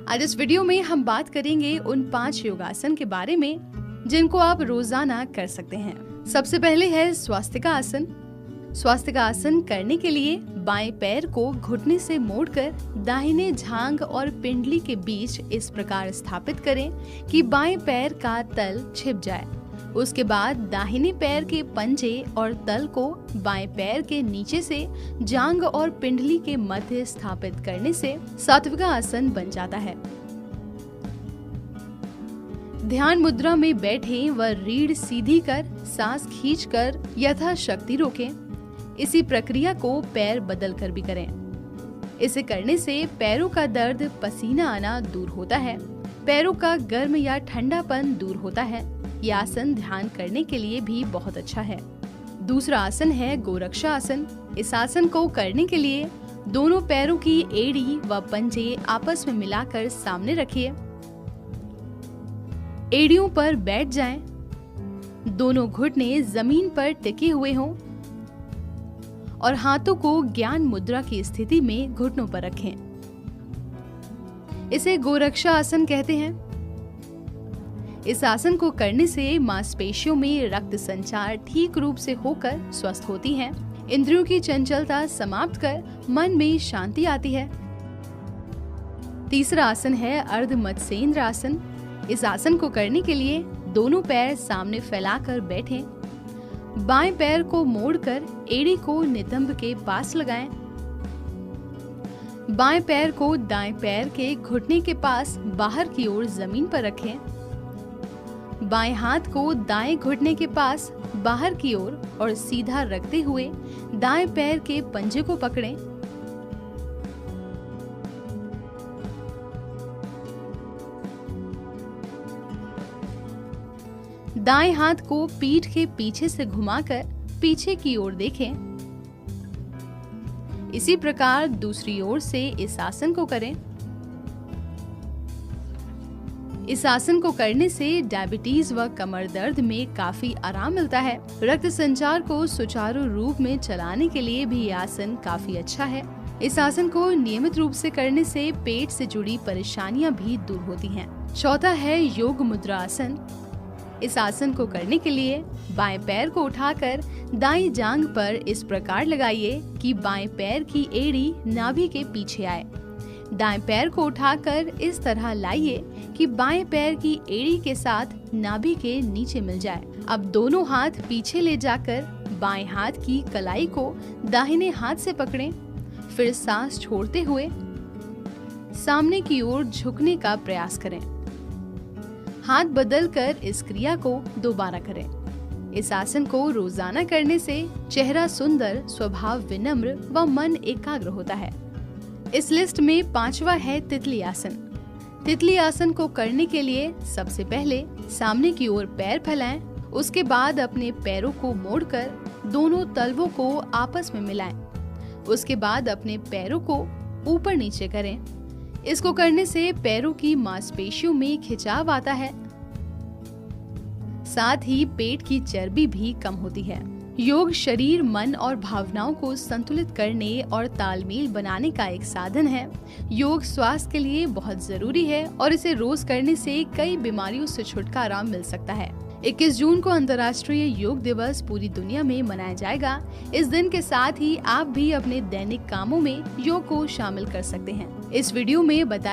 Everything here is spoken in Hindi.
आज इस वीडियो में हम बात करेंगे उन 5 योगासन के बारे में जिनको आप रोजाना कर सकते हैं। सबसे पहले है स्वास्तिका आसन। स्वास्तिका आसन करने के लिए बाएं पैर को घुटने से मोड़कर दाहिने झांग और पिंडली के बीच इस प्रकार स्थापित करें कि बाएं पैर का तल छिप जाए। उसके बाद दाहिने पैर के पंजे और तल को बाएं पैर के नीचे से जांघ और पिंडली के मध्य स्थापित करने से सात्विका आसन बन जाता है। ध्यान मुद्रा में बैठे व रीढ़ सीधी कर सांस खींचकर यथाशक्ति रोकें। इसी प्रक्रिया को पैर बदल कर भी करें। इसे करने से पैरों का दर्द, पसीना आना दूर होता है। पैरों का गर्म या ठंडापन दूर होता है। यह आसन ध्यान करने के लिए भी बहुत अच्छा है। दूसरा आसन है गोरक्षा आसन। इस आसन को करने के लिए दोनों पैरों की एड़ी व पंजे आपस में मिलाकर सामने रखिए। एड़ियों पर बैठ जाएं। दोनों घुटने जमीन पर टिके हुए हों और हाथों को ज्ञान मुद्रा की स्थिति में घुटनों पर रखें। इसे गोरक्षा आसन कहते हैं। इस आसन को करने से मांसपेशियों में रक्त संचार ठीक रूप से होकर स्वस्थ होती है। इंद्रियों की चंचलता समाप्त कर मन में शांति आती है। तीसरा आसन है अर्ध मत्स्येंद्र आसन। इस आसन को करने के लिए दोनों पैर सामने फैलाकर बैठें। बाएं पैर को मोड़कर एड़ी को नितंब के पास लगाएं। बाएं पैर को दाएं पैर के घुटने के पास बाहर की ओर जमीन पर रखें। बाएं हाथ को दाएं घुटने के पास बाहर की ओर और सीधा रखते हुए दाएं पैर के पंजे को पकड़ें। दाएं हाथ को पीठ के पीछे से घुमाकर पीछे की ओर देखें। इसी प्रकार दूसरी ओर से इस आसन को करें। इस आसन को करने से डायबिटीज व कमर दर्द में काफी आराम मिलता है। रक्त संचार को सुचारू रूप में चलाने के लिए भी यह आसन काफी अच्छा है। इस आसन को नियमित रूप से करने से पेट से जुड़ी परेशानियां भी दूर होती हैं। चौथा है योग मुद्रा आसन। इस आसन को करने के लिए बाएं पैर को उठाकर दाईं जांघ पर इस प्रकार लगाइए कि बाएं पैर की एड़ी नाभि के पीछे आए। दाएं पैर को उठाकर इस तरह लाइए कि बाएं पैर की एड़ी के साथ नाभि के नीचे मिल जाए। अब दोनों हाथ पीछे ले जाकर बाएं हाथ की कलाई को दाहिने हाथ से पकड़ें। फिर सांस छोड़ते हुए सामने की ओर झुकने का प्रयास करें। हाथ बदलकर इस क्रिया को दोबारा करें। इस आसन को रोजाना करने से चेहरा सुंदर, स्वभाव विनम्र व मन एकाग्र होता है। इस लिस्ट में 5वां है तितली आसन। तितली आसन को करने के लिए सबसे पहले सामने की ओर पैर फैलाएं। उसके बाद अपने पैरों को मोड़कर दोनों तलवों को आपस में मिलाएं। उसके बाद अपने पैरों को ऊपर नीचे करें। इसको करने से पैरों की मांसपेशियों में खिंचाव आता है। साथ ही पेट की चर्बी भी कम होती है। योग शरीर, मन और भावनाओं को संतुलित करने और तालमेल बनाने का एक साधन है। योग स्वास्थ्य के लिए बहुत जरूरी है और इसे रोज करने से कई बीमारियों से छुटकारा मिल सकता है। 21 जून को अंतर्राष्ट्रीय योग दिवस पूरी दुनिया में मनाया जाएगा। इस दिन के साथ ही आप भी अपने दैनिक कामों में योग को शामिल कर सकते हैं। इस वीडियो में बताया